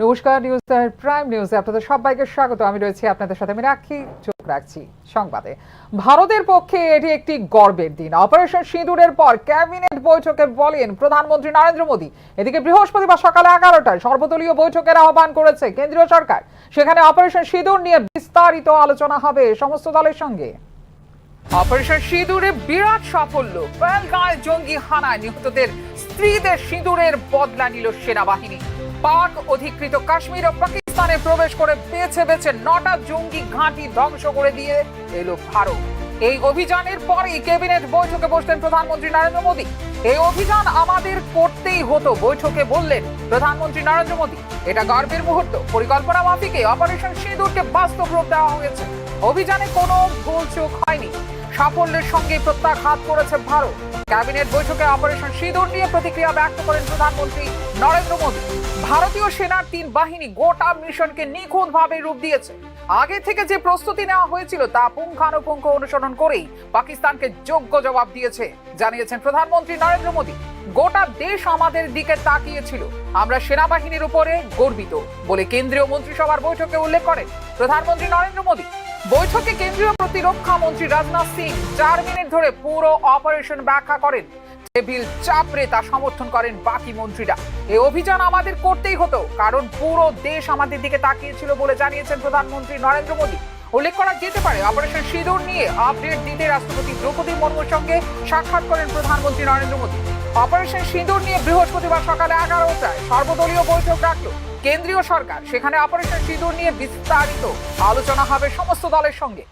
নমস্কার, news prime নিউজে আপনাদের সবাইকে স্বাগত। আমি রয়েছি আপনাদের সাথে, আমি রাখি, চোখ রাখছি সংবাদে। ভারতের পক্ষে এটি একটি গর্বের দিন। অপারেশন সিঁদুরের পর ক্যাবিনেট বৈঠকে বলেন প্রধানমন্ত্রী নরেন্দ্র মোদী। এদিকে বৃহস্পতিবার সকালে 11টায় সর্বদলীয় বৈঠকের আহ্বান করেছে কেন্দ্রীয় সরকার। সেখানে অপারেশন সিঁদুর নিয়ে বিস্তারিত আলোচনা হবে সমস্ত দলের সঙ্গে। অপারেশন সিঁদুরে বিরাট সাফল্য। পহেলগাঁওয়ে জঙ্গি হানায় নিহতদের স্ত্রীদের সিঁদুরের বদলা নিল সেনাবাহিনী। পাক অধিকৃত কাশ্মীর ও পাকিস্তানে প্রবেশ করে বেছে বেছে 9টা জঙ্গি ঘাঁটি ধ্বংস করে দিয়ে এলো ভারত। এই অভিযানের পরেই ক্যাবিনেট বৈঠকে বসলেন প্রধানমন্ত্রী নরেন্দ্র মোদী। এই অভিযান আমাদের করতেই হতো বৈঠকে বললেন প্রধানমন্ত্রী নরেন্দ্র মোদী। এটা গর্বের মুহূর্ত। পরিকল্পনা মাফিকে অপারেশন সিঁদুরকে বাস্তব রূপ দেওয়া হয়েছে। অভিযানে কোনো ভুলচুক হয়নি। সাফল্যের সঙ্গে প্রত্যাঘাত করেছে ভারত। ক্যাবিনেট বৈঠকে অপারেশন সিঁদুর নিয়ে প্রতিক্রিয়া ব্যক্ত করেন প্রধানমন্ত্রী নরেন্দ্র মোদী। ভারতীয় সেনার 3 বাহিনী গোটা মিশনকে নিখুঁতভাবে রূপ দিয়েছে। আগে থেকে যে প্রস্তুতি নেওয়া হয়েছিল তা পুঙ্খানুপুঙ্খ অনুসরণ করেই পাকিস্তানকে যোগ্য জবাব দিয়েছে, জানিয়েছেন প্রধানমন্ত্রী নরেন্দ্র মোদী। গোটা দেশ আমাদের দিকে তাকিয়েছিল। আমরা সেনাবাহিনীর উপরে গর্বিত বলে কেন্দ্রীয় মন্ত্রিসভার বৈঠকে উল্লেখ করেন প্রধানমন্ত্রী নরেন্দ্র মোদী। বৈঠকে কেন্দ্রীয় প্রতিরক্ষা মন্ত্রী রাজনাথ সিং 4 মিনিট ধরে পুরো অপারেশন ব্যাখ্যা করেন। টেবিল চাপড়ে তা সমর্থন করেন বাকি মন্ত্রীরা। এই অভিযান আমাদের করতেই হতো, কারণ পুরো দেশ আমাদের দিকে তাকিয়েছিল বলে জানিয়েছেন প্রধানমন্ত্রী নরেন্দ্র মোদী। উল্লেখ করা যেতে পারে, অপারেশন সিঁদুর নিয়ে আপডেট দিতে রাষ্ট্রপতি দ্রৌপদী মুর্মুর সঙ্গে সাক্ষাৎ করেন প্রধানমন্ত্রী নরেন্দ্র মোদী। অপারেশন সিঁদুর নিয়ে বৃহস্পতিবার সকালে 11টায় সর্বদলীয় বৈঠক রাখল কেন্দ্রীয় সরকার। সেখানে অপারেশন সিঁদুর নিয়ে বিস্তারিত আলোচনা হবে সমস্ত দলের সঙ্গে।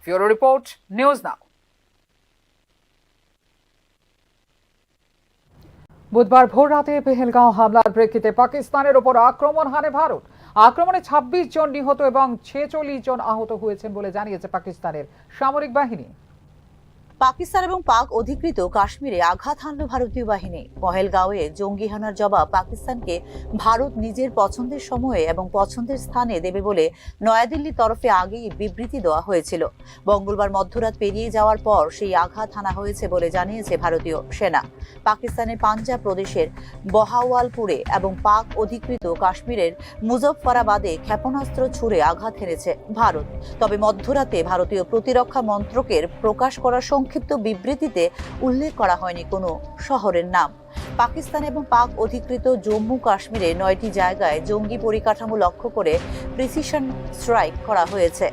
ব্যুরো রিপোর্ট, নিউজ নাও। বুধবার ভোর রাতে পেহেলগাঁও হামলার প্রেক্ষিতে পাকিস্তানের ওপর আক্রমণ হানে ভারত। আক্রমণে 26 জন নিহত এবং 46 জন আহত হয়েছেন বলে জানিয়েছে পাকিস্তানের সামরিক বাহিনী। পাকিস্তান এবং পাক অধিকৃত কাশ্মীরে আঘাত হানল ভারতীয় বাহিনী। পহেলগাঁওয়ে জঙ্গি হানার জবাব পাকিস্তানকে ভারত নিজের পছন্দের সময়ে এবং পছন্দের স্থানে দেবে বলে নয়াদিল্লির তরফে আগেই বিবৃতি দেওয়া হয়েছিল। মঙ্গলবার মধ্যরাত পেরিয়ে যাওয়ার পর সেই আঘাত হানা হয়েছে বলে জানিয়েছে ভারতীয় সেনা। পাকিস্তানের পাঞ্জাব প্রদেশের বহাওয়ালপুরে এবং পাক অধিকৃত কাশ্মীরের মুজফফরাবাদে ক্ষেপণাস্ত্র ছুড়ে আঘাত হেনেছে ভারত। তবে মধ্যরাতে ভারতীয় প্রতিরক্ষা মন্ত্রকের প্রকাশ করা সংক্ষিপ্ত বিবৃতিতে উল্লেখ করা হয়নি কোনো শহরের নাম। পাকিস্তান এবং পাক অধিকৃত জম্মু কাশ্মীরে 9টি জায়গায় জঙ্গি পরিকাঠামো লক্ষ্য করে প্রিসিশন স্ট্রাইক করা হয়েছে।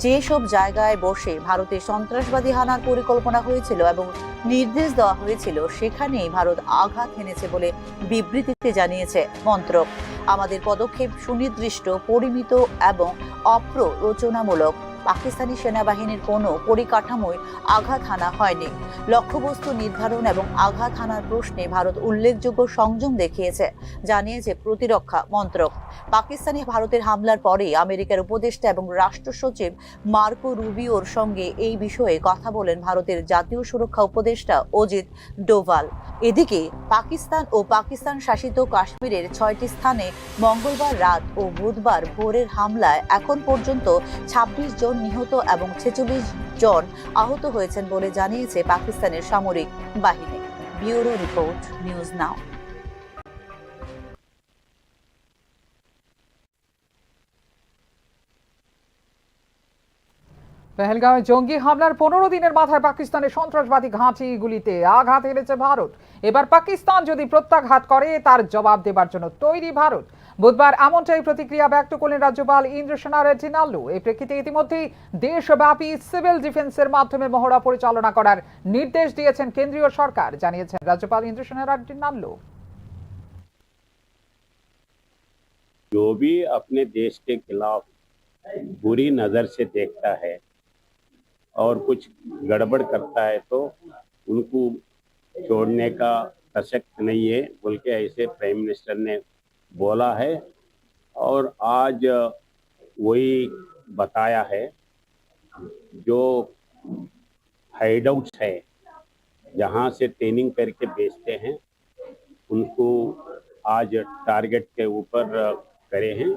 যেসব জায়গায় বসে ভারতের সন্ত্রাসবাদী হানার পরিকল্পনা হয়েছিল এবং নির্দেশ দেওয়া হয়েছিল সেখানেই ভারত আঘাত হেনেছে বলে বিবৃতিতে জানিয়েছে মন্ত্রক। আমাদের পদক্ষেপ সুনির্দিষ্ট, পরিমিত এবং অপ্ররোচনামূলক। পাকিস্তানি সেনাবাহিনীর কোনো পরিকাঠামোয় আঘাত হানা হয়নি। লক্ষ্যবস্তু নির্ধারণ এবং আঘাত হানার প্রশ্নে ভারত উল্লেখযোগ্য সংযম দেখিয়েছে, জানিয়েছে প্রতিরক্ষা মন্ত্রক। পাকিস্তানি ভারতের হামলার পরে আমেরিকার উপদেষ্টা এবং রাষ্ট্র সচিব মার্কো রুবিওর সঙ্গে এই বিষয়ে কথা বলেন ভারতের জাতীয় সুরক্ষা উপদেষ্টা অজিত ডোভাল। এদিকে পাকিস্তান ও পাকিস্তান শাসিত কাশ্মীরের 6টি স্থানে মঙ্গলবার রাত ও বুধবার ভোরের হামলায় এখন পর্যন্ত 26 জন নিহত এবং 46 জন আহত হয়েছেন বলে জানিয়েছে পাকিস্তানের সামরিক বাহিনী। Bureau report, news now. পেহেলগাঁওয়ে জঙ্গি হামলার 15 দিনের মাথায় পাকিস্তানের সন্ত্রাসবাদী ঘাঁটিগুলিতে আঘাত এনেছে ভারত। এবার পাকিস্তান যদি প্রত্যাঘাত করে তার জবাব দেবার জন্য তৈরি ভারত। বুধবার এমনটাই প্রতিক্রিয়া ব্যক্ত করলেন রাজ্যপাল ইন্দ্রসেনা রেড্ডি নাল্লু। এই প্রেক্ষিতে ইতিমধ্যেই দেশব্যাপী সিভিল ডিফেন্সের মাধ্যমে মহড়া পরিচালনা করার নির্দেশ দিয়েছেন কেন্দ্রীয় সরকার, জানিয়েছেন রাজ্যপাল ইন্দ্রসেনা রেড্ডি নাল্লু। जो भी अपने देश के खिलाफ बुरी नजर से देखता है और कुछ गड़बड़ करता है तो उनको छोड़ने का प्रसक्त नहीं है बोल के ऐसे प्राइम मिनिस्टर ने बोला है। और आज वही बताया है, जो हाइडआउट्स है जहां से ट्रेनिंग करके बेचते हैं उनको आज टारगेट के ऊपर करे हैं।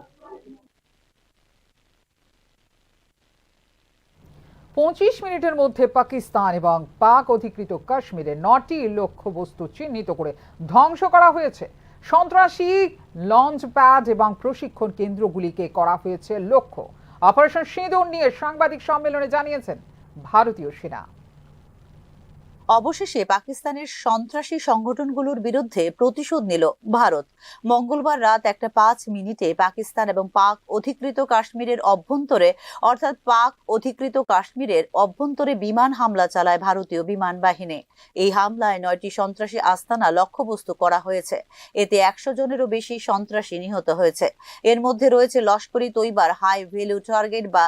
25 মিনিটের মধ্যে পাকিস্তান এবং পাক অধিকৃত কাশ্মীরে 9টি লক্ষ্যবস্তু চিহ্নিত করে ধ্বংস করা হয়েছে। সন্ত্রাসী লঞ্চ প্যাড এবং প্রশিক্ষণ কেন্দ্রগুলিকে করা হয়েছে লক্ষ্য। অপারেশন সিঁদুর নিয়ে সাংবাদিক সম্মেলনে জানিয়েছেন ভারতীয় সেনা। অবশেষে পাকিস্তানের সন্ত্রাসী সংগঠনগুলোর বিরুদ্ধে প্রতিশোধ নিল ভারত। মঙ্গলবার রাত 1:05 পাকিস্তান এবং পাক অধিকৃত কাশ্মীরের অভ্যন্তরে অর্থাৎ পাক অধিকৃত কাশ্মীরের অভ্যন্তরে বিমান হামলা চালায় ভারতীয় বিমান বাহিনী। এই হামলায় 9টি সন্ত্রাসী আস্তানা লক্ষ্যবস্তু করা হয়েছে। এতে 100 জনেরও বেশি সন্ত্রাসী নিহত হয়েছে। এর মধ্যে রয়েছে লস্করি তৈবার হাই ভ্যালু টার্গেট বা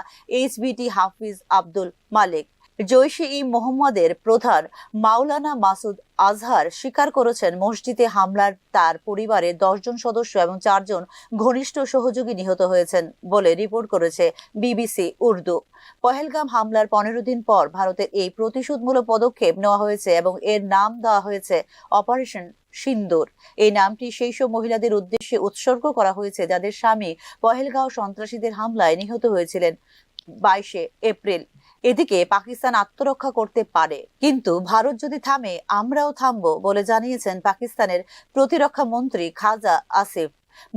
HVT হাফিজ আব্দুল মালিক। জৈশ-ই মোহাম্মদের প্রধান মাওলানা মাসুদ আজহার স্বীকার করেছেন মসজিদে হামলার তার পরিবারের 10 জন সদস্য এবং 4 জন ঘনিষ্ঠ সহযোগী নিহত হয়েছেন বলে রিপোর্ট করেছে BBC উর্দু। পহেলগাম হামলার 15 দিন পর ভারতের এই প্রতিশোধমূলক পদক্ষেপ নেওয়া হয়েছে এবং এর নাম দেওয়া হয়েছে অপারেশন সিন্দুর। এই নামটি সেই সব মহিলাদের উদ্দেশ্যে উৎসর্গ করা হয়েছে যাদের স্বামী পহেলগাঁও সন্ত্রাসীদের হামলায় নিহত হয়েছিলেন 22 এপ্রিল। এদিকে পাকিস্তান আত্মরক্ষা করতে পারে, কিন্তু ভারত যদি থামে আমরাও থামবো বলে জানিয়েছেন পাকিস্তানের প্রতিরক্ষা মন্ত্রী খাজা আসিফ।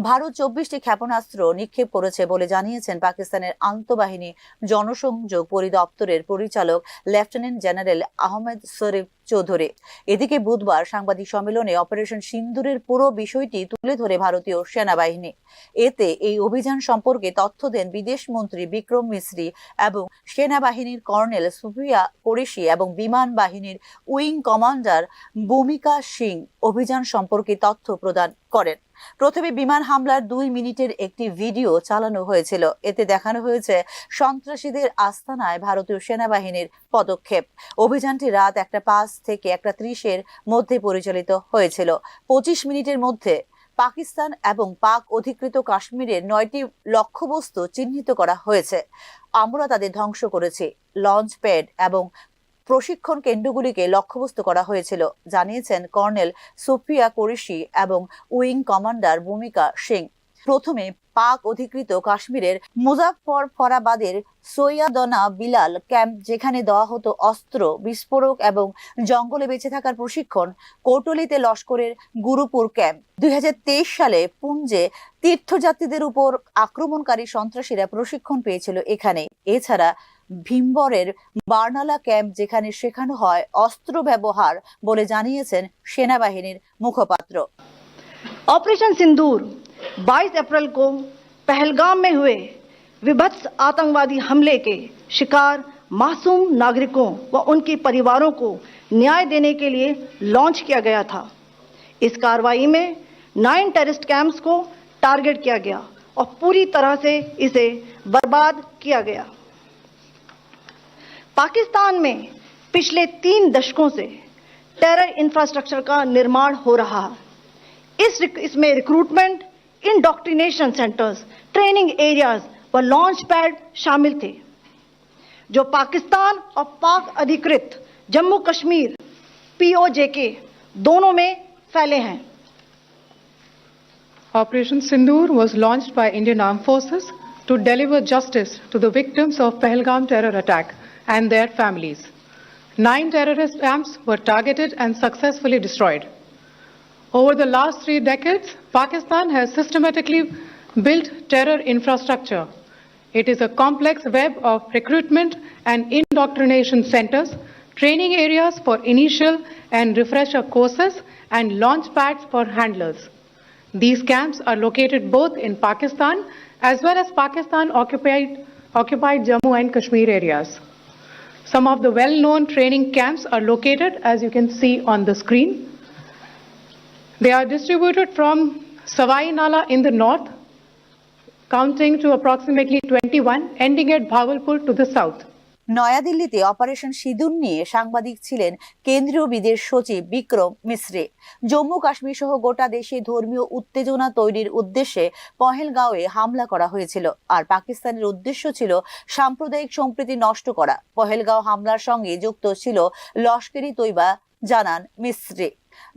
ভারত 24টি ক্ষেপণাস্ত্র নিক্ষেপ করেছে বলে জানিয়েছেন পাকিস্তানের আন্তঃবাহিনী জনসংযোগ পরিদপ্তরের পরিচালক লেফটেন্যান্ট জেনারেল আহমেদ শরীফ চৌধুরী। এদিকে বুধবার সাংবাদিক সম্মেলনে অপারেশন সিন্দুরের পুরো বিষয়টি তুলে ধরে ভারতীয় সেনাবাহিনী। এতে এই অভিযান সম্পর্কে তথ্য দেন বিদেশ মন্ত্রী বিক্রম মিশ্রি এবং সেনাবাহিনীর কর্নেল সুফিয়া কুরেশি এবং বিমান বাহিনীর উইং কমান্ডার ভূমিকা সিং অভিযান সম্পর্কে তথ্য প্রদান করেন। প্রথমে বিমান হামলার 2 মিনিটের একটি ভিডিও চালানো হয়েছিল। এতে দেখানো হয়েছে সন্ত্রাসীদের আস্তানায় ভারতীয় সেনাবাহিনীর পদক্ষেপ। অভিযানটি রাত 1:05 থেকে 1:30 মধ্যে পরিচালিত হয়েছিল। 25 মিনিটের মধ্যে পাকিস্তান এবং পাক অধিকৃত কাশ্মীরের 9টি লক্ষ্যবস্তু চিহ্নিত করা হয়েছে। আমরা তাদের ধ্বংস করেছি। লঞ্চ প্যাড এবং প্রশিক্ষণ কেন্দ্রগুলিকে লক্ষ্যবস্তু করা হয়েছিল, জানিয়েছেন কর্নেল সুফিয়া কুরেশি এবং উইং কমান্ডার ভূমিকা সিং। প্রথমে পাক অধিকৃত কাশ্মীরের মুজাফফরাবাদের সৈয়দনা বিলাল ক্যাম্প, যেখানে দেওয়া হতো অস্ত্র, বিস্ফোরক এবং জঙ্গলে বেঁচে থাকার প্রশিক্ষণ। কোটলিতে লস্করের গুরুপুর ক্যাম্প। 2023 সালে পুঞ্জে তীর্থযাত্রীদের উপর আক্রমণকারী সন্ত্রাসীরা প্রশিক্ষণ পেয়েছিল এখানে। এছাড়া ভীমবরের বার্নালা ক্যাম্প, যেখানে শেখানো হয় অস্ত্র ব্যবহার বলে জানিয়েছেন সেনাবাহিনীর মুখপাত্র। ऑपरेशन सिंदूर 22 अप्रैल को पहलगाम में हुए विभत्स आतंकवादी हमले के शिकार मासूम नागरिकों व उनके परिवारों को न्याय देने के लिए लॉन्च किया गया था। इस कार्रवाई में 9 टेररिस्ट कैंप्स को टारगेट किया गया और पूरी तरह से इसे बर्बाद किया गया। पाकिस्तान में पिछले 3 दशकों से टेरर इंफ्रास्ट्रक्चर का निर्माण हो रहा है। इसमें recruitment, indoctrination centres, training areas व लॉन्च पैड शामिल थे, जो पाकिस्तान और पाक अधिकृत जम्मू कश्मीर POJK दोनों में फैले हैं। Operation Sindoor was launched by Indian Armed Forces to deliver justice to the victims of Pahalgam terror attack and their families. 9 terrorist camps were targeted and successfully destroyed. Over the last 3 decades, Pakistan has systematically built terror infrastructure. It is a complex web of recruitment and indoctrination centers, training areas for initial and refresher courses, and launch pads for handlers. These camps are located both in Pakistan as well as Pakistan-occupied Jammu and Kashmir areas. Some of the well-known training camps are located, as you can see on the screen. They are distributed from Savai Nala in the north, counting to approximately 21, ending at Bhagalpur to the south. নয়াদিল্লিতে operation সিঁদুর নিয়ে সাংবাদিক ছিলেন কেন্দ্রীয় বিদেশ সচিব বিক্রম মিশ্রি। জম্মু কাশ্মীর সহ গোটা দেশে ধর্মীয় উত্তেজনা তৈরির উদ্দেশ্যে পহেলগাঁওয়ে হামলা করা হয়েছিল, আর পাকিস্তানের উদ্দেশ্য ছিল সাম্প্রদায়িক সম্প্রীতি নষ্ট করা। পহেলগাঁও হামলার সঙ্গে যুক্ত ছিল লস্করি তৈবা, জানান মিশ্রি।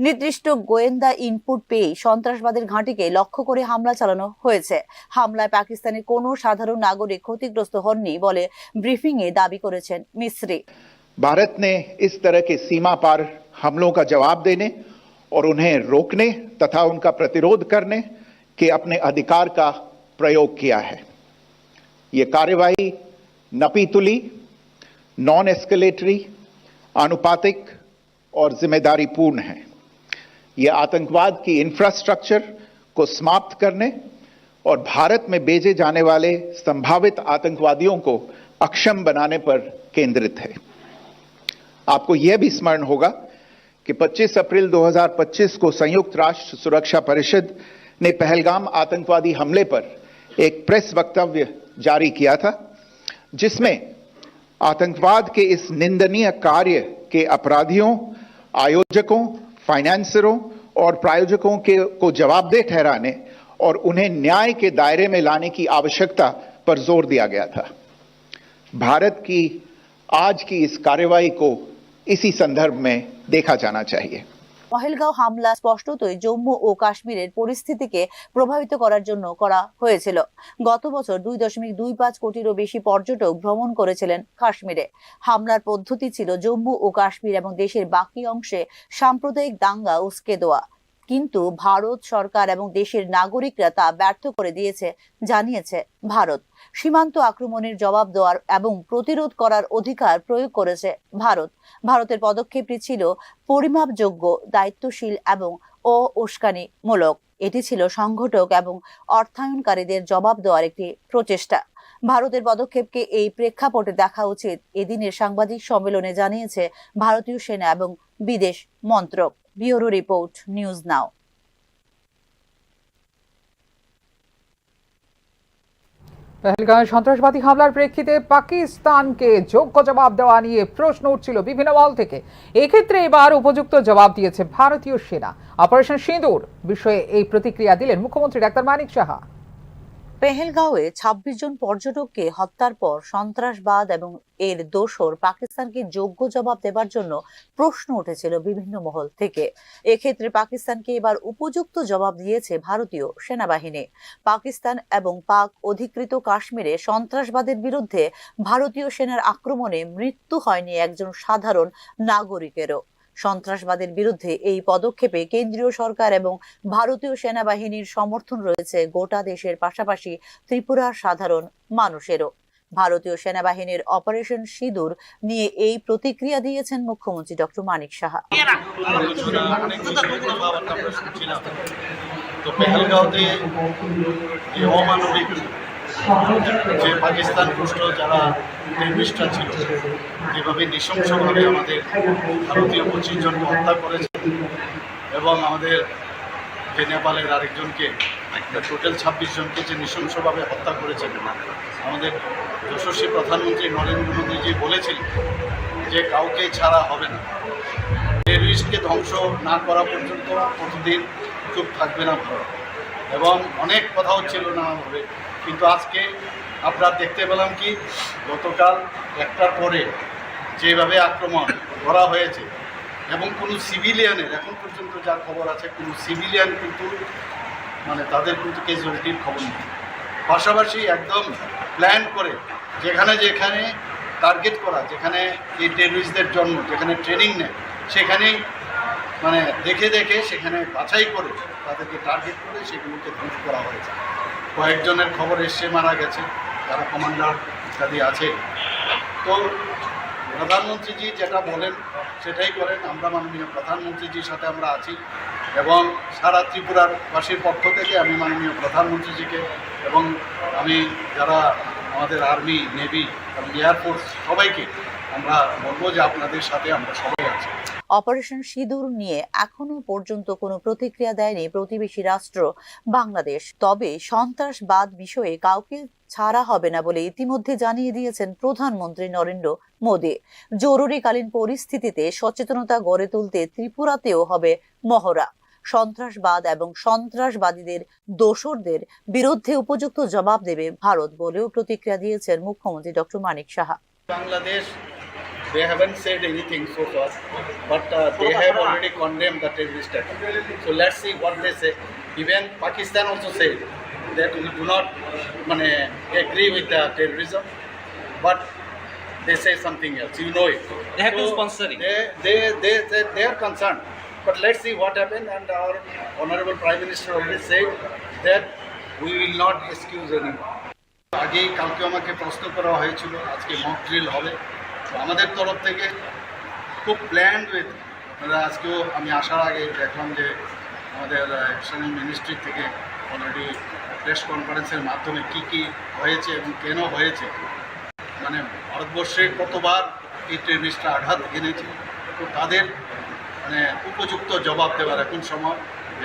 নির্দিষ্ট গোয়েন্দা ইনপুট পেয়ে সন্ত্রাসবাদের ঘাঁটিকে লক্ষ্য করে হামলা চালানো হয়েছে। হামলায় পাকিস্তানের কোনো সাধারণ নাগরিক ক্ষতিগ্রস্ত হননি বলে ব্রিফিং এ দাবি করেছেন মিশ্রি। भारत ने इस तरह के सीमा पार हमलों का जवाब देने और उन्हें रोकने तथा उनका प्रतिरोध करने के अपने अधिकार का प्रयोग किया है। ये कार्यवाही नपीतुली, नॉन एस्केलेटरी, आनुपातिक और जिम्मेदारीपूर्ण है। यह आतंकवाद की इंफ्रास्ट्रक्चर को समाप्त करने और भारत में भेजे जाने वाले संभावित आतंकवादियों को अक्षम बनाने पर केंद्रित है। आपको यह भी स्मरण होगा कि 25 अप्रैल 2025 को संयुक्त राष्ट्र सुरक्षा परिषद ने पहलगाम आतंकवादी हमले पर एक प्रेस वक्तव्य जारी किया था, जिसमें आतंकवाद के इस निंदनीय कार्य के अपराधियों, आयोजकों, फाइनेंसरों और प्रायोजकों को जवाबदेह ठहराने और उन्हें न्याय के दायरे में लाने की आवश्यकता पर जोर दिया गया था। भारत की आज की इस कार्यवाही को इसी संदर्भ में देखा जाना चाहिए। পহেলগাঁও হামলা স্পষ্টতই জম্মু ও কাশ্মীরের পরিস্থিতিকে প্রভাবিত করার জন্য করা হয়েছিল। গত বছর 2.25 কোটিরও বেশি পর্যটক ভ্রমণ করেছিলেন কাশ্মীরে। হামলার পদ্ধতি ছিল জম্মু ও কাশ্মীর এবং দেশের বাকি অংশে সাম্প্রদায়িক দাঙ্গা উস্কে দেওয়া, কিন্তু ভারত সরকার এবং দেশের নাগরিকরা তা ব্যর্থ করে দিয়েছে জানিয়েছে ভারত। সীমান্ত আক্রমণের জবাব দেওয়ার এবং প্রতিরোধ করার অধিকার প্রয়োগ করেছে ভারত। ভারতের পদক্ষেপটি ছিল পরিমাপযোগ্য, দায়িত্বশীল এবং উস্কানিমূলক। এটি ছিল সংগঠক এবং অর্থায়নকারীদের জবাব দেওয়ার একটি প্রচেষ্টা। ভারতের পদক্ষেপকে এই প্রেক্ষাপটে দেখা উচিত, এদিনের সাংবাদিক সম্মেলনে জানিয়েছে ভারতীয় সেনা এবং বিদেশ মন্ত্রক। Bureau report, news now. পহেলগাঁওয়ে সন্ত্রাসবাদী হামলার প্রেক্ষিতে পাকিস্তানকে যোগ্য জবাব দেওয়া নিয়ে প্রশ্ন উঠছিল বিভিন্ন মহল থেকে। এক্ষেত্রে এবার উপযুক্ত জবাব দিয়েছে ভারতীয় সেনা। অপারেশন সিঁদুর বিষয়ে এই প্রতিক্রিয়া দিলেন মুখ্যমন্ত্রী ডাক্তার মানিক সাহা। পেহেলগাঁওয়ে 26 জন পর্যটককে হত্যার পর সন্ত্রাসবাদ এবং এর দোষর পাকিস্তানকে যোগ্য জবাব দেবার জন্য প্রশ্ন উঠেছিল বিভিন্ন মহল থেকে। এক্ষেত্রে পাকিস্তানকে এবার উপযুক্ত জবাব দিয়েছে ভারতীয় সেনাবাহিনী। পাকিস্তান এবং পাক অধিকৃত কাশ্মীরে সন্ত্রাসবাদের বিরুদ্ধে ভারতীয় সেনার আক্রমণে মৃত্যু হয়নি একজন সাধারণ নাগরিকেরও। সন্ত্রাসবাদের বিরুদ্ধে এই পদক্ষেপে কেন্দ্রীয় সরকার এবং ভারতীয় সেনাবাহিনীর সমর্থন রয়েছে গোটা দেশের পাশাপাশি ত্রিপুরার সাধারণ মানুষেরও। ভারতীয় সেনাবাহিনীর অপারেশন সিঁদুর নিয়ে এই প্রতিক্রিয়া দিয়েছেন মুখ্যমন্ত্রী ডক্টর মানিক সাহা। যে পাকিস্তান পুষ্ট যারা টেররিস্টরা ছিল, যেভাবে নৃশংসভাবে আমাদের ভারতীয় 25 জনকে হত্যা করেছে এবং আমাদের যে নেপালের আরেকজনকে, টোটাল 26 জনকে যে নৃশংসভাবে হত্যা করেছেন, আমাদের যশস্বী প্রধানমন্ত্রী নরেন্দ্র মোদীজি বলেছিলেন যে কাউকে ছাড়া হবে না, টেররিস্টকে ধ্বংস না করা পর্যন্ত কতদিন চুপ থাকবে না ভারত, এবং অনেক কথা হচ্ছিল না হবে। কিন্তু আজকে আমরা দেখতে পেলাম কি গতকাল একটার পরে যেভাবে আক্রমণ করা হয়েছে এবং কোনো সিভিলিয়ানের, এখন পর্যন্ত যা খবর আছে, কোনো সিভিলিয়ান কিন্তু তাদের কিন্তু ক্যাজুয়ালিটির খবর নেই। পাশাপাশি একদম প্ল্যান করে যেখানে যেখানে টার্গেট করা, যেখানে এই টেররিস্টদের জন্য যেখানে ট্রেনিং নেয়, সেখানেই দেখে দেখে সেখানে বাছাই করে তাদেরকে টার্গেট করে সেগুলোকে ধ্বংস করা হয়েছে। কয়েকজনের খবর এসে মারা গেছে, যারা কমান্ডার ইত্যাদি আছে। তো প্রধানমন্ত্রীজি যেটা বলেন সেটাই করেন। আমরা মাননীয় প্রধানমন্ত্রীজির সাথে আমরা আছি এবং সারা ত্রিপুরার বাসীর পক্ষ থেকে আমি মাননীয় প্রধানমন্ত্রীজিকে এবং আমি যারা আমাদের আর্মি, নেভি এবং এয়ারফোর্স সবাইকে আমরা বলবো যে আপনাদের সাথে আমরা সবাই আছি। অপারেশন সিঁদুর নিয়ে এখনো পর্যন্ত কোনো প্রতিক্রিয়া দেয়নি প্রতিবেশী রাষ্ট্র বাংলাদেশ। তবে সন্ত্রাসবাদ বিষয়ে কাউকে ছাড়া হবে না বলে ইতিমধ্যে জানিয়ে দিয়েছেন প্রধানমন্ত্রী নরেন্দ্র মোদী। জরুরিকালীন পরিস্থিতিতে সচেতনতা গড়ে তুলতে ত্রিপুরাতেও হবে মহড়া। সন্ত্রাসবাদ এবং সন্ত্রাসবাদীদের দোসরদের বিরুদ্ধে উপযুক্ত জবাব দেবে ভারত বলেও প্রতিক্রিয়া দিয়েছেন মুখ্যমন্ত্রী doctor Manik Saha. Bangladesh they haven't said anything so far, but they have already condemned the terrorist attack. So let's see what they say. Even Pakistan also said that we do not agree with the terrorism, but they say something else. You know it. They have been sponsoring. They are concerned But let's see what happens. And our Honorable Prime Minister already said that we will not excuse anyone. আগেই কালকে আমাকে প্রশ্ন করা হয়েছিল আজকে mock drill হবে, তো আমাদের তরফ থেকে খুব প্ল্যান্ড উইথ আপনারা আজকেও আমি আসার আগে দেখলাম যে আমাদের এক্সটার্নাল মিনিস্ট্রি থেকে অলরেডি প্রেস কনফারেন্সের মাধ্যমে কি কি হয়েছে এবং কেন হয়েছে, মানে ভারতবর্ষে কতবার এই টেররিস্টরা আঘাত এনেছে, তো তাদের মানে উপযুক্ত জবাব দেওয়ার এখন সময়,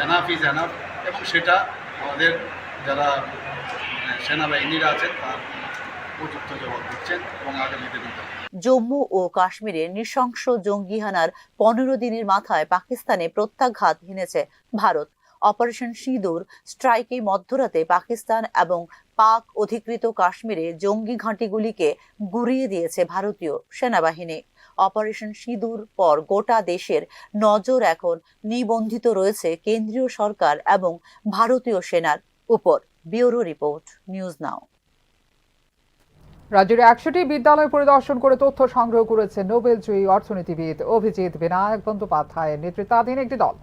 এনাফ ইজ এনাফ, এবং সেটা আমাদের যারা সেনাবাহিনীরা আছেন তার উপযুক্ত জবাব দিচ্ছেন এবং আগামী দিনে জম্মু ও কাশ্মীরে নৃশংস জঙ্গি হানার 15 দিনের মাথায় পাকিস্তানে প্রত্যাঘাত হেনেছে ভারত। অপারেশন সিঁদুর স্ট্রাইকে মধ্যরাতে পাকিস্তান এবং পাক অধিকৃত কাশ্মীরে জঙ্গি ঘাঁটিগুলিকে গুঁড়িয়ে দিয়েছে ভারতীয় সেনাবাহিনী। অপারেশন সিঁদুর পর গোটা দেশের নজর এখন নিবন্ধিত রয়েছে কেন্দ্রীয় সরকার এবং ভারতীয় সেনার উপর। ব্যুরো রিপোর্ট, নিউজ নাও। রাজ্যের 100টি বিদ্যালয় পরিদর্শন করে তথ্য সংগ্রহ করেছে নোবেলজয়ী অর্থনীতিবিদ অভিজিৎ বিনায়ক বন্দ্যোপাধ্যায়ের নেতৃত্বাধীন একটি দল।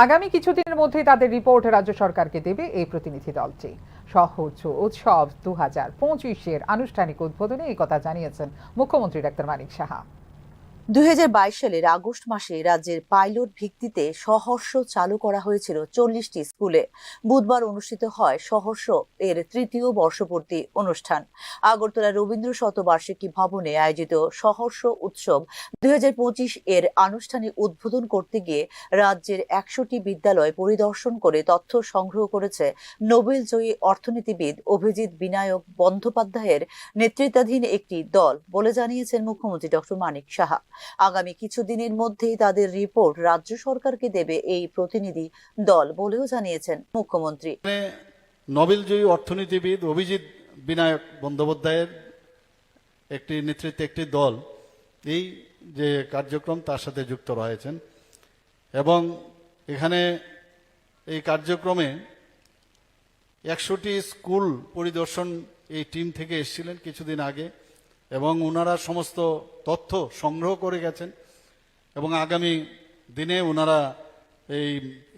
আগামী কিছুদিনের মধ্যেই তাদের রিপোর্ট রাজ্য সরকারকে দেবে এই প্রতিনিধি দলটি। সহজ উৎসব 2025-এর আনুষ্ঠানিক উদ্বোধনে এই কথা জানিয়েছেন মুখ্যমন্ত্রী ডাক্তার মানিক সাহা। 2022 সালের আগস্ট মাসে রাজ্যের পাইলট ভিত্তিতে সহর্ষ চালু করা হয়েছিল 40টি স্কুলে। বুধবার অনুষ্ঠিত হয় সহর্ষ এর 3য় বর্ষপূর্তি অনুষ্ঠান। আগরতলা রবীন্দ্র শতবার্ষিকী ভবনে আয়োজিত সহর্ষ উৎসব 2025 এর আনুষ্ঠানিক উদ্বোধন করতে গিয়ে রাজ্যের 100টি বিদ্যালয় পরিদর্শন করে তথ্য সংগ্রহ করেছে নোবেলজয়ী অর্থনীতিবিদ অভিজিৎ বিনায়ক বন্দ্যোপাধ্যায়ের নেতৃত্বাধীন একটি দল বলে জানিয়েছেন মুখ্যমন্ত্রী ডক্টর মানিক সাহা। আগামী কিছুদিনের মধ্যেই তাদের রিপোর্ট রাজ্য সরকারকে দেবে এই প্রতিনিধি দল বলেও জানিয়েছেন মুখ্যমন্ত্রী। নোবেলজয়ী অর্থনীতিবিদ অভিজিৎ বিনায়ক বন্দ্যোপাধ্যায়ের একটি নেতৃত্বে একটি দল এই যে কার্যক্রম তার সাথে যুক্ত রয়েছেন, এবং এখানে এই কার্যক্রমে 100টি স্কুল পরিদর্শন এই টিম থেকে এসেছিলেন কিছুদিন আগে, এবং ওনারা সমস্ত তথ্য সংগ্রহ করে গেছেন এবং আগামী দিনে ওনারা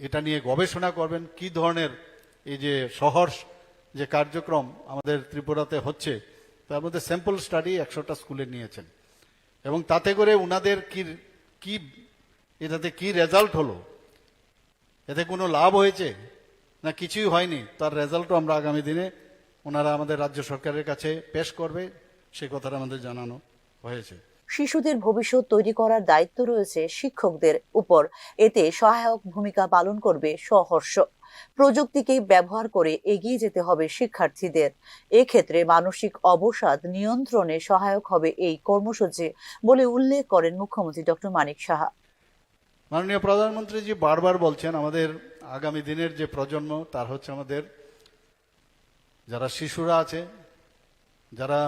এটা নিয়ে গবেষণা করবেন কি ধরনের এই যে সহর্ষ যে কার্যক্রম আমাদের ত্রিপুরাতে হচ্ছে তার মধ্যে স্যাম্পল স্টাডি 100টা স্কুলে নিয়েছেন, এবং তাতে করে ওনাদের কি এটাতে কি রেজাল্ট হলো, এতে কোনো লাভ হয়েছে না কিছুই হয়নি, তার রেজাল্টও আমরা আগামী দিনে ওনারা আমাদের রাজ্য সরকারের কাছে পেশ করবে, সে কথাটা আমাদের জানানো হয়েছে। শিশুদের ভবিষ্যৎ তৈরি করার দায়িত্ব রয়েছে শিক্ষকদের উপর। এতে সহায়ক ভূমিকা পালন করবে সহর্ষ। প্রযুক্তিকে ব্যবহার করে এগিয়ে যেতে হবে শিক্ষার্থীদের। এক্ষেত্রে মানসিক অবসাদ নিয়ন্ত্রণে সহায়ক হবে এই কর্মসূচি বলে উল্লেখ করেন মুখ্যমন্ত্রী ডক্টর মানিক সাহা। মাননীয় প্রধানমন্ত্রীজি বারবার বলছেন আমাদের আগামী দিনের যে প্রজন্ম তার হচ্ছে আমাদের যারা শিশুরা আছে, যারা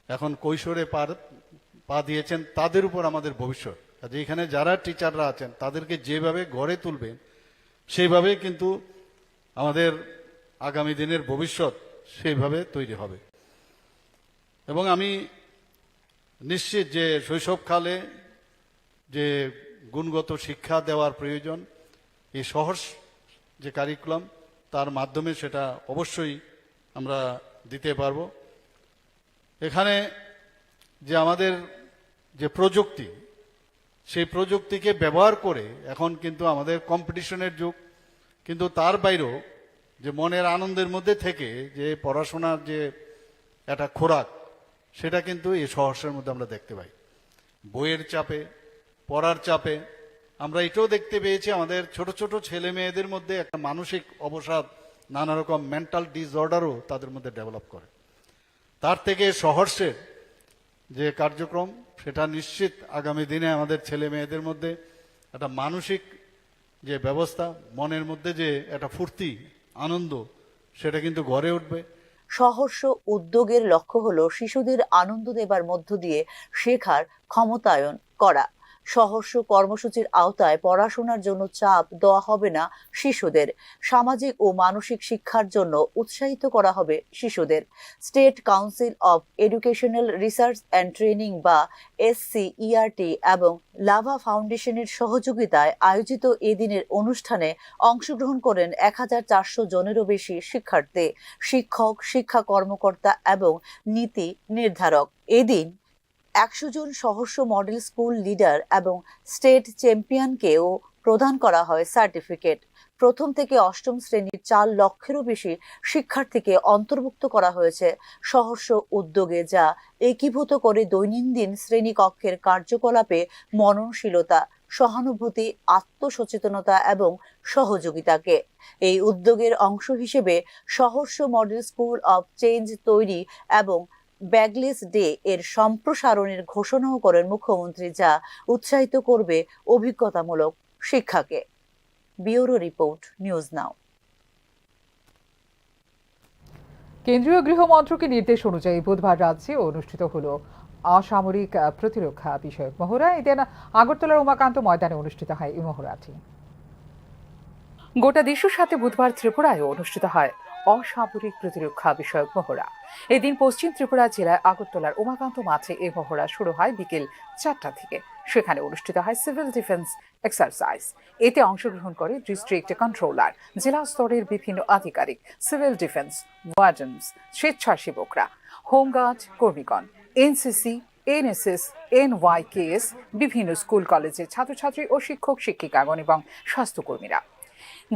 এখন কৈশোরে পা দিয়েছেন, তাদের উপর আমাদের ভবিষ্যৎ। কাজে এখানে যারা টিচাররা আছেন তাদেরকে যেভাবে গড়ে তুলবেন সেইভাবে কিন্তু আমাদের আগামী দিনের ভবিষ্যৎ সেইভাবে তৈরি হবে। এবং আমি নিশ্চিত যে শৈশবকালে যে গুণগত শিক্ষা দেওয়ার প্রয়োজন, এই সহজ যে কারিকুলাম তার মাধ্যমে সেটা অবশ্যই আমরা দিতে পারবো। এখানে যে আমাদের যে প্রযুক্তি, সেই প্রযুক্তিকে ব্যবহার করে এখন কিন্তু আমাদের কম্পিটিশনের যুগ, কিন্তু তার বাইরেও যে মনের আনন্দের মধ্যে থেকে যে পড়াশোনার যে একটা খোরাক সেটা কিন্তু এই সহর্ষের মধ্যে আমরা দেখতে পাই। বইয়ের চাপে, পড়ার চাপে আমরা এটাও দেখতে পেয়েছি আমাদের ছোট ছোট ছেলে মেয়েদের মধ্যে একটা মানসিক অবসাদ, নানা রকম মেন্টাল ডিসঅর্ডারও তাদের মধ্যে ডেভেলপ করে। তার থেকে সহর্ষের যে কার্যক্রম সেটা নিশ্চিত আগামী দিনে আমাদের ছেলে মেয়েদের মধ্যে একটা মানসিক যে ব্যবস্থা, মনের মধ্যে যে একটা ফুর্তি আনন্দ সেটা কিন্তু গড়ে উঠবে। সহর্ষ উদ্যোগের লক্ষ্য হলো শিশুদের আনন্দ দেবার মধ্য দিয়ে শেখার ক্ষমতায়ন করা। সহস্র কর্মসূচির আওতায় পড়াশোনার জন্য চাপ দেওয়া হবে না শিশুদের। সামাজিক ও মানসিক শিক্ষার জন্য উৎসাহিত করা হবে শিশুদের। State council of educational research and training বা SCERT এবং লাভা ফাউন্ডেশনের সহযোগিতায় আয়োজিত এদিনের অনুষ্ঠানে অংশগ্রহণ করেন 1400 জনেরও বেশি শিক্ষার্থী, শিক্ষক, শিক্ষা কর্মকর্তা এবং নীতি নির্ধারক। এদিন 100 জন সহস্র মডেল স্কুল লিডার এবং স্টেট চ্যাম্পিয়নকেও প্রদান করা হয় সার্টিফিকেট। প্রথম থেকে অষ্টম শ্রেণীর 4 লক্ষেরও বেশি শিক্ষার্থীকে অন্তর্ভুক্ত করা হয়েছে সহস্র উদ্যোগে, যা একীভূত করে দৈনন্দিন শ্রেণীকক্ষের কার্যকলাপে মননশীলতা, সহানুভূতি, আত্মসচেতনতা এবং সহযোগিতাকে। এই উদ্যোগের অংশ হিসেবে সহস্র মডেল স্কুল অব চেঞ্জ তৈরি এবং ব্যাগলেস ডে এর সম্প্রসারণের ঘোষণাও করেন মুখ্যমন্ত্রী, যা উৎসাহিত করবে অভিজ্ঞতামূলক শিক্ষাকে। ব্যুরো রিপোর্ট, নিউজ নাও। কেন্দ্রীয় গৃহ মন্ত্রকের নির্দেশ অনুযায়ী বুধবার রাজ্যে অনুষ্ঠিত হলো অসামরিক প্রতিরক্ষা বিষয়ক মহড়া। এদিন আগরতলার উমাকান্ত ময়দানে অনুষ্ঠিত হয় এই মহড়াটি। গোটা দেশের সাথে বুধবার ত্রিপুরায়ও অনুষ্ঠিত হয় অসামরিক প্রতিরক্ষা বিষয়ক মহড়া। এদিন পশ্চিম ত্রিপুরা জেলায় আগরতলার উমাকান্ত মাঠে এই মহড়া শুরু হয় বিকেল 4টা থেকে। সেখানে অনুষ্ঠিত হয় সিভিল ডিফেন্স এক্সারসাইজ। এতে অংশগ্রহণ করে ডিস্ট্রিক্ট কন্ট্রোলার, জেলা স্তরের বিভিন্ন আধিকারিক, সিভিল ডিফেন্স ওয়ার্ডেন্স, স্বেচ্ছাসেবকরা, হোমগার্ড কর্মীগণ, NCC, NSS, NYKS, বিভিন্ন স্কুল কলেজের ছাত্রছাত্রী ও শিক্ষক শিক্ষিকাগণ এবং স্বাস্থ্যকর্মীরা।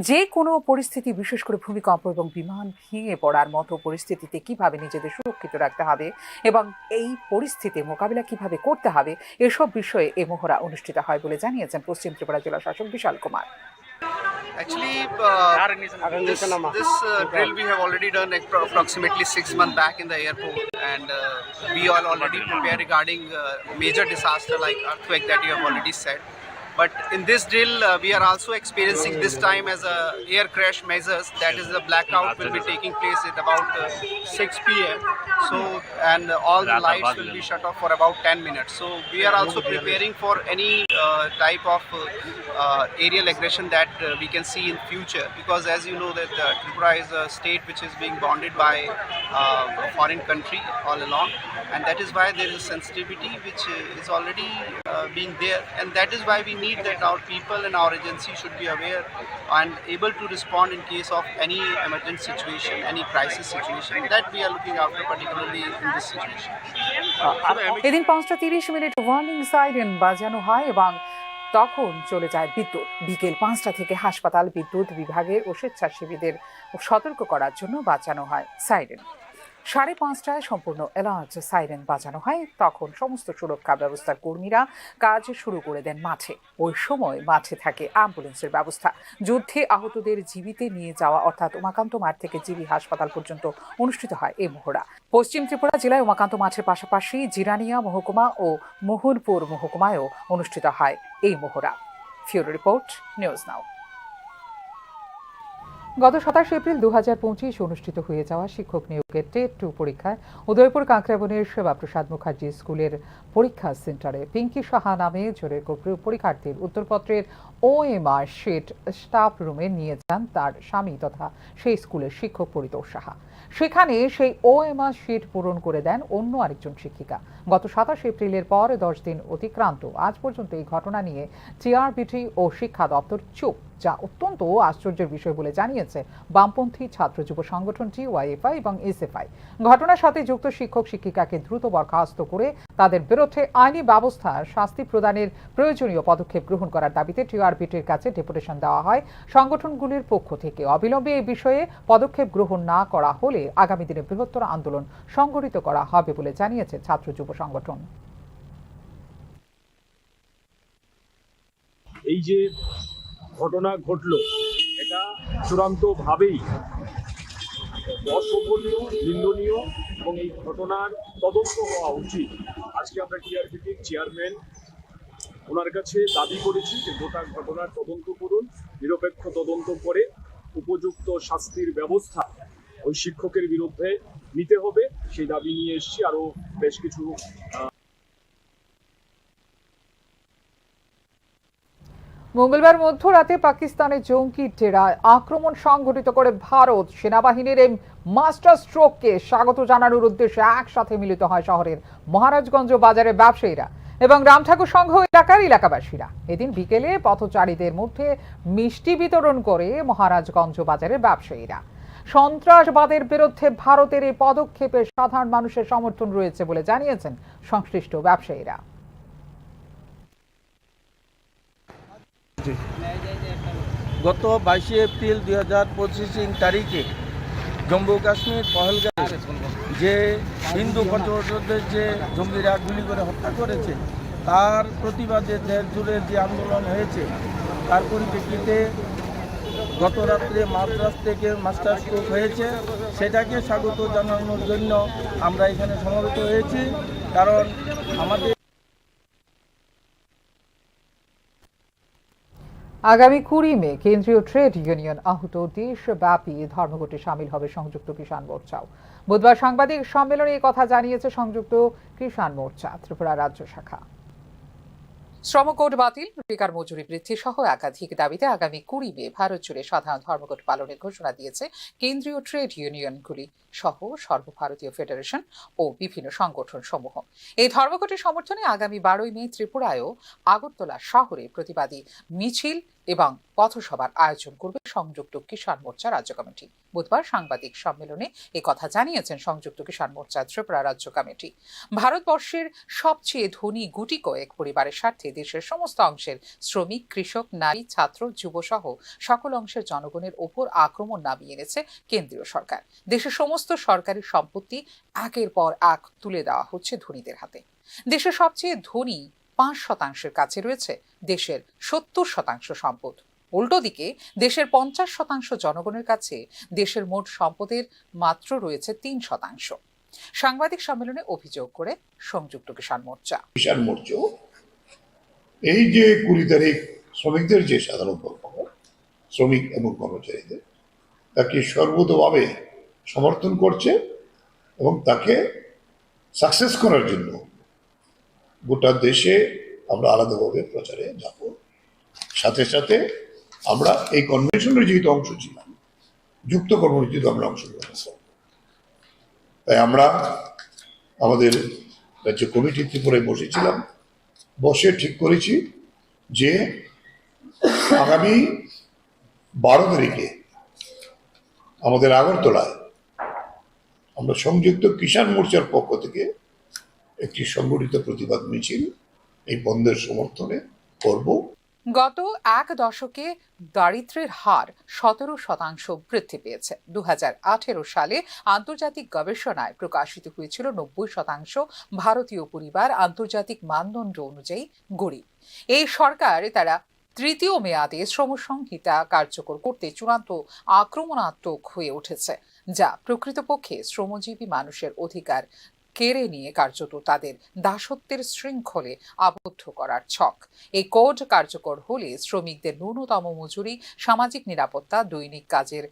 যে কোনো পরিস্থিতি, বিশেষ করে ভূমিকম্প এবং বিমান ভেঙে পড়ার মতো পরিস্থিতিতে কিভাবে নিজেদের সুরক্ষিত রাখতে হবে এবং এই পরিস্থিতির মোকাবিলা কিভাবে করতে হবে, এসব বিষয়ে এই মহড়া অনুষ্ঠিত হয় বলে জানিয়েছেন পশ্চিম ত্রিপুরা জেলা শাসক বিশাল Kumar. Actually, this drill we have already done approximately 6 months back in the airport, and we all already prepared regarding major disaster like earthquake that you have already said. But in this drill, we are also experiencing this time as a air crash measures. That is, the blackout will be taking place at about 6 p.m. So, and all the lights will be shut off for about 10 minutes. So, we are also preparing for any type of aerial aggression that we can see in future. Because as you know that Tripura is a state which is being bounded by a foreign country all along, and that is why there is a sensitivity which is already being there, and that is why we need that our people and our agency should be aware and able to respond in case of any emergency situation, any crisis situation that we are looking after, particularly in this situation. এদিন 5:30 warning siren বাজানো হয় এবং তখন চলে যায় বিদ্যুৎ। বিকেল 5টা থেকে হাসপাতাল, বিদ্যুৎ বিভাগের ও স্বেচ্ছাসেবীদের সতর্ক করার জন্য বাজানো হয় সাইরেন। 5:30টায় সম্পূর্ণ অ্যালার্ট সাইরেন বাজানো হয়। তখন সমস্ত সুরক্ষা ব্যবস্থার কর্মীরা কাজ শুরু করে দেন মাঠে। ওই সময় মাঠে থাকে অ্যাম্বুলেন্সের ব্যবস্থা। যুদ্ধে আহতদের জীবিতে নিয়ে যাওয়া অর্থাৎ উমাকান্ত মাঠ থেকে জিবি হাসপাতাল পর্যন্ত অনুষ্ঠিত হয় এই মহড়া। পশ্চিম ত্রিপুরা জেলায় উমাকান্ত মাঠের পাশাপাশি জিরানিয়া মহকুমা ও মোহনপুর মহকুমায়ও অনুষ্ঠিত হয় এই মহড়া। ফিউরো রিপোর্ট, নিউজ নাও। গত 27 এপ্রিল 2025 অনুষ্ঠিত হয়ে যাওয়া শিক্ষক নিয়োগের টেট 2 পরীক্ষায় উদয়পুর কাঁকড়াবনের সেবাপ্রসাদ মুখার্জি স্কুলের পরীক্ষা সেন্টারে পিঙ্কি সাহা নামে জোরের পরীক্ষার্থীর উত্তরপত্রের OMR শিট স্টাফ রুমে নিয়ে যান তার স্বামী তথা সেই স্কুলের শিক্ষক পরিতোষ সাহা। সেখানে সেই OMR শিট পূরণ করে দেন অন্য আরেকজন শিক্ষিকা। গত 27 এপ্রিলের পর 10 দিন অতিক্রান্ত, আজ পর্যন্ত এই ঘটনা নিয়ে টিআরবিটি ও শিক্ষা দপ্তর চুপ, যা অত্যন্ত আশ্চর্যের বিষয় বলে জানিয়েছে বামপন্থী ছাত্র যুব সংগঠনটি ওয়াইএফআই এবং এসএফআই। ঘটনার সাথে যুক্ত শিক্ষক শিক্ষিকাকে দ্রুত বরখাস্ত করে তাদের বিরুদ্ধে আইনি ব্যবস্থা, শাস্তি প্রদানের প্রয়োজনীয় পদক্ষেপ গ্রহণ করার দাবিতে টিআরবিটির কাছে ডেপুটেশন দেওয়া হয় সংগঠনগুলির পক্ষ থেকে। অবিলম্বে এই বিষয়ে পদক্ষেপ গ্রহণ না করা হলে আগামী দিনে বৃহত্তর আন্দোলন সংগঠিত করা হবে বলে জানিয়েছে ছাত্র যুব সংগঠন। এই যে ঘটনা ঘটলো, এটা চূড়ান্তভাবেই অশোভনীয়, নিন্দনীয় এবং এই ঘটনার তদন্ত হওয়া উচিত। আজকে আমরা টিআরবিটির চেয়ারম্যান ওনার কাছে দাবি করেছি যে গোটা ঘটনার তদন্ত করুন, নিরপেক্ষ তদন্ত করে উপযুক্ত শাস্তির ব্যবস্থা ওই শিক্ষকের বিরুদ্ধে নিতে হবে, সেই দাবি নিয়ে এসেছি। আরো বেশ কিছু মঙ্গলবার মধ্যরাতে পাকিস্তানের জঙ্গি ডেরায় আক্রমণ সংঘটিত করে ভারত সেনাবাহিনীর এই মাস্টার স্ট্রোককে স্বাগত জানানোর উদ্দেশ্যে একসাথে মিলিত হয় শহরের মহারাজগঞ্জ বাজারের ব্যবসায়ীরা এবং রামঠাকুর সংঘ এলাকার এলাকাবাসীরা। এদিন বিকেলে পথচারীদের মধ্যে মিষ্টি বিতরণ করে মহারাজগঞ্জ বাজারের ব্যবসায়ীরা। সন্ত্রাসবাদের বিরুদ্ধে ভারতের এই পদক্ষেপে সাধারণ মানুষের সমর্থন রয়েছে বলে জানিয়েছেন সংশ্লিষ্ট ব্যবসায়ীরা। গত 22 এপ্রিল 2025 তারিখে জম্মু কাশ্মীর পহেলগাঁও যে হিন্দু কট্টরদের যে জঙ্গিরা গুলি করে হত্যা করেছে তার প্রতিবাদে দেশ জুড়ে যে আন্দোলন হয়েছে তার পরিপ্রেক্ষিতে গত রাত্রে মাদ্রাজ থেকে মাস্টার স্ট্রোক হয়েছে, সেটাকে স্বাগত জানানোর জন্য আমরা এখানে সমবেত হয়েছি। কারণ আমাদের আগামী 20 মে কেন্দ্রীয় ট্রেড ইউনিয়ন আহত দেশব্যাপী ধর্মঘটে সামিল হবে সংযুক্ত কিষাণ মোর্চাও। বুধবার সাংবাদিক সম্মেলনে এই কথা জানিয়েছে সংযুক্ত কিষাণ মোর্চা ত্রিপুরা রাজ্য শাখা। শ্রম কোড বাতিল, বেকার মজুরি বৃদ্ধি সহ একাধিক দাবিতে আগামী 20 মে ভারত জুড়ে সাধারণ ধর্মঘট পালনের ঘোষণা দিয়েছে কেন্দ্রীয় ট্রেড ইউনিয়নগুলি সহ সর্বভারতীয় ফেডারেশন ও বিভিন্ন সংগঠন সমূহ। এই ধর্মঘটের সমর্থনে আগামী 12 মে ত্রিপুরায়ও আগরতলা শহরে প্রতিবাদী মিছিল এবং পথসভার আয়োজন করবে সংযুক্ত কিষাণ মোর্চা রাজ্য কমিটি। বুধবার সাংবাদিক সম্মেলনে কথা জানিয়েছেন সংযুক্ত কিষাণ মোর্চা ত্রিপুরা রাজ্য কমিটি। ভারতবর্ষের সবচেয়ে ধনী গুটি কয়েক পরিবারের স্বার্থে দেশের সমস্ত অংশের শ্রমিক, কৃষক, নারী, ছাত্র, যুব সহ সকল অংশের জনগণের ওপর আক্রমণ নামিয়ে এনেছে কেন্দ্রীয় সরকার। দেশের সমস্ত সরকারি সম্পত্তি একের পর এক তুলে দেওয়া হচ্ছে ধনীদের হাতে। দেশের সবচেয়ে ধনী 5% কাছে রয়েছে দেশের 70% সম্পদ। উল্টো দিকে দেশের 50% জনগণের কাছে দেশের মোট সম্পদের মাত্র রয়েছে 3%। সাংবাদিক সম্মেলনে অভিযোগ করে সংযুক্ত কিষাণ মোর্চা এই যে 20 তারিখ শ্রমিকদের যে সাধারণ ধর্মঘট, শ্রমিক এবং কর্মচারীদের, তাকে সর্বতোভাবে সমর্থন করছে এবং তাকে সাকসেস করার জন্য গোটা দেশে আমরা আলাদাভাবে প্রচারে যাব। সাথে সাথে আমরা এই কনভেনশনের যেহেতু অংশ ছিলাম, যুক্ত কর্মসূচিতে আমরা অংশগ্রহণ করব। তাই আমরা আমাদের রাজ্য কমিটি ত্রিপুরায় বসেছিলাম, বসে ঠিক করেছি যে আগামী 12 তারিখে আমাদের আগরতলায় আমরা সংযুক্ত কিষাণ মোর্চার পক্ষ থেকে একটি সংগঠিত প্রতিবাদ মিছিল এই বন্ধের সমর্থনে করব। গত এক দশকে দারিদ্র্যের হার 17% বৃদ্ধি পেয়েছে। 2018 সালে আন্তর্জাতিক গবেষণায় প্রকাশিত হয়েছিল 90% ভারতীয় পরিবার আন্তর্জাতিক মানদণ্ড অনুযায়ী গরিব। এই সরকার তারা তৃতীয় মেয়াদে শ্রম সংহিতা কার্যকর করতে চূড়ান্ত আক্রমণাত্মক হয়ে উঠেছে, যা প্রকৃতপক্ষে শ্রমজীবী মানুষের অধিকার কেড়ে নিয়ে কার্যত তাদের দাসত্বের শৃঙ্খলে আবদ্ধ করার ছক। এই কোড কার্যকর হলে শ্রমিকদের ন্যূনতম মজুরি, সামাজিক নিরাপত্তা, দৈনিক কাজের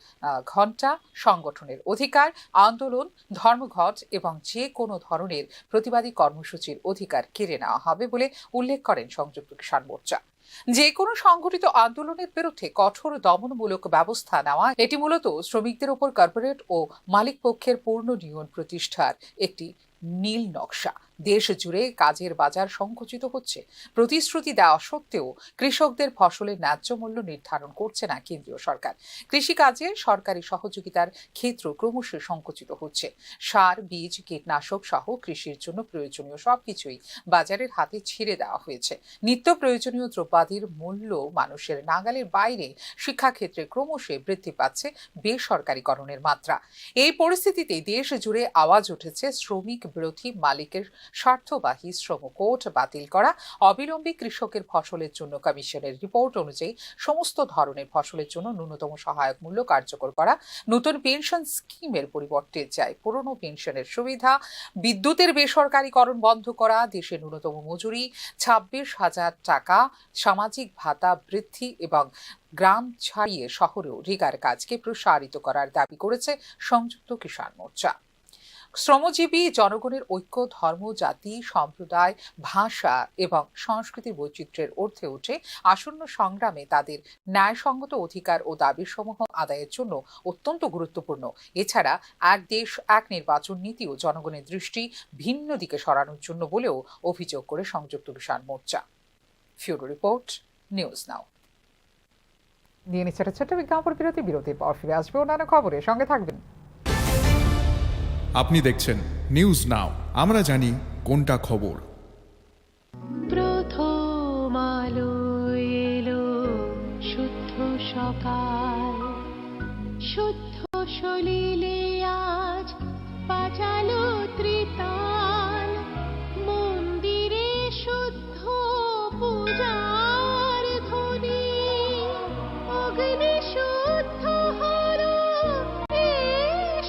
ঘণ্টা, সংগঠনের অধিকার, আন্দোলন, ধর্মঘট এবং যে কোনো ধরনের প্রতিবাদী কর্মসূচির অধিকার কেড়ে নেওয়া হবে বলে উল্লেখ করেন সংযুক্ত কিষাণ মোর্চা। যে কোনো সংগঠিত আন্দোলনের বিরুদ্ধে কঠোর দমনমূলক ব্যবস্থা নেওয়া, এটি মূলত শ্রমিকদের উপর কর্পোরেট ও মালিক পক্ষের পূর্ণ নিয়ন্ত্রণ প্রতিষ্ঠার একটি নীল নকশা। দেশ জুড়ে কাজের বাজার সংকুচিত হচ্ছে। প্রতিশ্রুতি দেওয়া সত্ত্বেও কৃষকদের ফসলের ন্যায্য মূল্য নির্ধারণ করছে না কেন্দ্রীয় সরকার। কৃষিকাজে সরকারি সহযোগিতার ক্ষেত্র ক্রমশ সংকুচিত হচ্ছে। সার, বীজ, কীটনাশক সহ কৃষির জন্য প্রয়োজনীয় সবকিছুই বাজারের হাতে ছেড়ে দেওয়া হয়েছে। নিত্য প্রয়োজনীয় দ্রব্যাদির মূল্য মানুষের নাগালের বাইরে। শিক্ষাক্ষেত্রে ক্রমশ বৃদ্ধি পাচ্ছে বেসরকারীকরণের মাত্রা। এই পরিস্থিতিতে দেশ জুড়ে আওয়াজ উঠেছে শ্রমিক বিরোধী মালিকের স্বার্থবাহী শ্রম কোড বাতিল করা, অবিলম্বে কৃষকের ফসলের জন্য কমিশনের রিপোর্ট অনুযায়ী সমস্ত ধরনের ফসলের জন্য ন্যূনতম সহায়ক মূল্য কার্যকর করা, নতুন পেনশন স্কিমের পরিবর্তে চাই পুরনো পেনশনের সুবিধা, বিদ্যুতের বেসরকারীকরণ বন্ধ করা, দেশের ন্যূনতম মজুরি 26,000 টাকা, সামাজিক ভাতা বৃদ্ধি এবং গ্রাম ছাড়িয়ে শহরেও রিগার কাজকে প্রসারিত করার দাবি করেছে সংযুক্ত কিষাণ মোর্চা। শ্রমজীবী জনগণের ঐক্য, ধর্ম, জাতি, সম্প্রদায়, ভাষা এবং সংস্কৃতির বৈচিত্র্যের ঊর্ধ্বে উঠে আসন্ন সংগ্রামে তাদের ন্যায়সঙ্গত অধিকার ও দাবিসমূহ আদায়ের জন্য অত্যন্ত গুরুত্বপূর্ণ। এছাড়া এক দেশ এক নির্বাচন নীতিও জনগণের দৃষ্টি ভিন্ন দিকে সরানোর জন্য বলেও অভিযোগ করে সংযুক্ত কিষাণ মোর্চা। ফিউরো রিপোর্ট, নিউজ নাও। নিয়ে নিচ্ছে একটা ছোট্ট বিজ্ঞাপন বিরতির পর ফিরে আসবে অন্যান্য খবরে, সঙ্গে থাকবেন। আপনি দেখছেন নিউজ নাও, আমরা জানি কোনটা খবর। প্রথম আলো এলো শুদ্ধ সকাল, শুদ্ধ সলিলে আজ বাজালো ত্রিতাল, মন্দিরে শুদ্ধ পূজার ধ্বনি, অগ্নি শুদ্ধ হর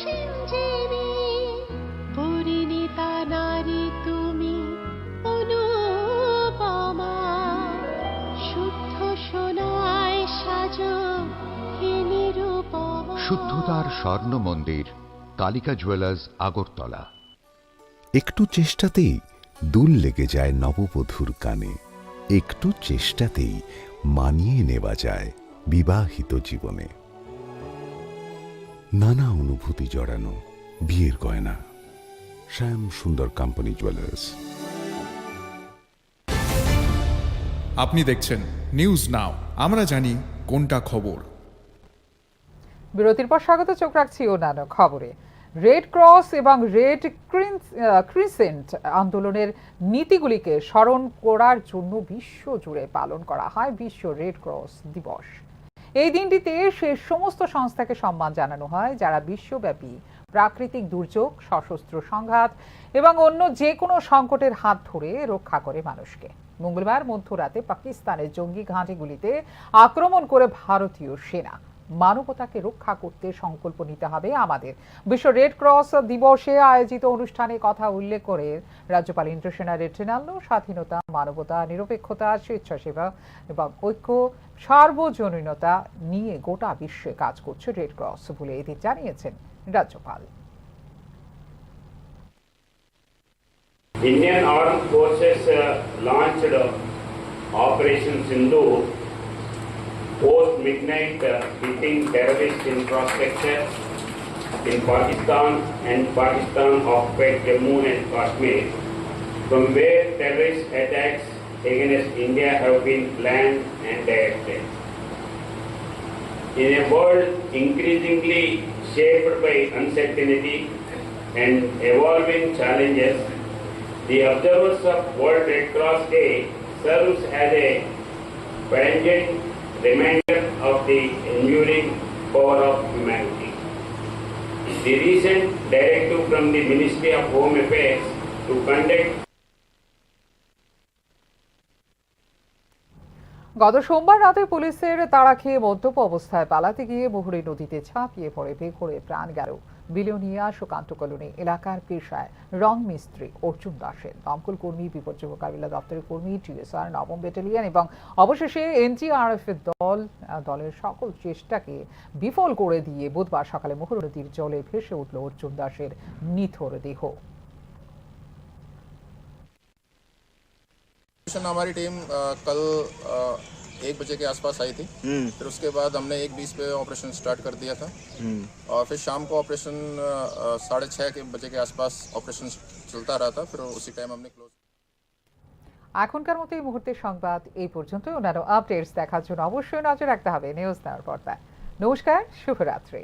সিঞ্জীবী, পরিণীতা নারী তুমি অনুপমা, শুদ্ধ সোনায় সাজো হে নিরুপমা। শুদ্ধতার স্বর্ণ মন্দির, কালিকা জুয়েলার্স, আগরতলা। একটু চেষ্টাতেই দুল লেগে যায় নববধূর কানে, একটু চেষ্টাতেই মানিয়ে নেওয়া যায় বিবাহিত জীবনে। নানা অনুভূতি জড়ানো বিয়ের গয়না, শ্যাম সুন্দর কোম্পানি জুয়েলার্স। আপনি দেখছেন নিউজ নাও, আমরা জানি কোনটা খবর। বিরতির পর স্বাগত, চোখ রাখছি অন্যান্য খবরে। রেড ক্রস এবং রেড ক্রিসেন্ট আন্দোলনের নীতিগুলিকে স্মরণ করার জন্য বিশ্বজুড়ে পালন করা হয় বিশ্ব রেড ক্রস দিবস। এই দিনটিতে সে সমস্ত সংস্থাকে সম্মান জানানো হয় যারা বিশ্বব্যাপী প্রাকৃতিক দুর্যোগ, সশস্ত্র সংঘাত এবং অন্য যে কোনো সংকটের হাত ধরে রক্ষা করে মানুষকে। মঙ্গলবার মধ্যরাতে পাকিস্তানের জঙ্গি ঘাঁটিগুলিতে আক্রমণ করে ভারতীয় সেনা। মানবতাকে রক্ষা করতে সংকল্প নিতে হবে আমাদের। বিশ্ব রেড ক্রস দিবসে আয়োজিত অনুষ্ঠানে কথা উল্লেখ করে রাজ্যপাল ইন্দ্রসেনা রেড্ডিনাল্লো স্বাধীনতা, মানবতা, নিরপেক্ষতা, স্বেচ্ছাসেবা এবং ঐক্য, সার্বজনীনতা নিয়ে গোটা বিশ্বে কাজ করছে রেড ক্রস বলে এদিন জানিয়েছেন রাজ্যপাল। Indian Armed Forces launched Operation Sindoor post-midnight hitting terrorist infrastructure in Pakistan and Pakistan-occupied Jammu and Kashmir, from where terrorist attacks against India have been planned and directed. In a world increasingly shaped by uncertainty and evolving challenges, the observance of World Red Cross Day serves as a poignant reminder of the enduring power of humanity. The recent directive from the Ministry of Home Affairs to conduct গত সোমবার রাতে পুলিশের তাড়া খেয়ে মদ্যপ অবস্থায় পালাতে গিয়ে মুহুরী নদীতে ঝাঁপিয়ে পড়ে বেঘোরে প্রাণ গেল বিলোনিয়া সুকান্ত কলোনি এলাকার পেশায় রং মিস্ত্রি অর্জুন দাসের। দমকল কর্মী, বিপর্যয় মোকাবিলা দপ্তরের কর্মী, টিএসআর, নবম ব্যাটালিয়ন এবং অবশেষে এনডিআরএফ এর দলের সকল চেষ্টাকে বিফল করে দিয়ে বুধবার সকালে মুহুরী নদীর জলে ভেসে উঠল অর্জুন দাসের নিথর দেহ। हमारी टीम कल 1 बजे के आसपास आई थी, फिर उसके बाद हमने 1:20 पे ऑपरेशन स्टार्ट कर दिया था और फिर शाम को ऑपरेशन 6:30 बजे के आसपास ऑपरेशन चलता रहा था, फिर उसी टाइम हमने क्लोज। এখনকার মতো এই মুহূর্তের সংবাদ এই পর্যন্ত। অন্যান্য আপডেটস দেখার জন্য অবশ্যই নজর রাখতে হবে নিউজ নাওর পর্দায়। নমস্কার, শুভরাত্রি।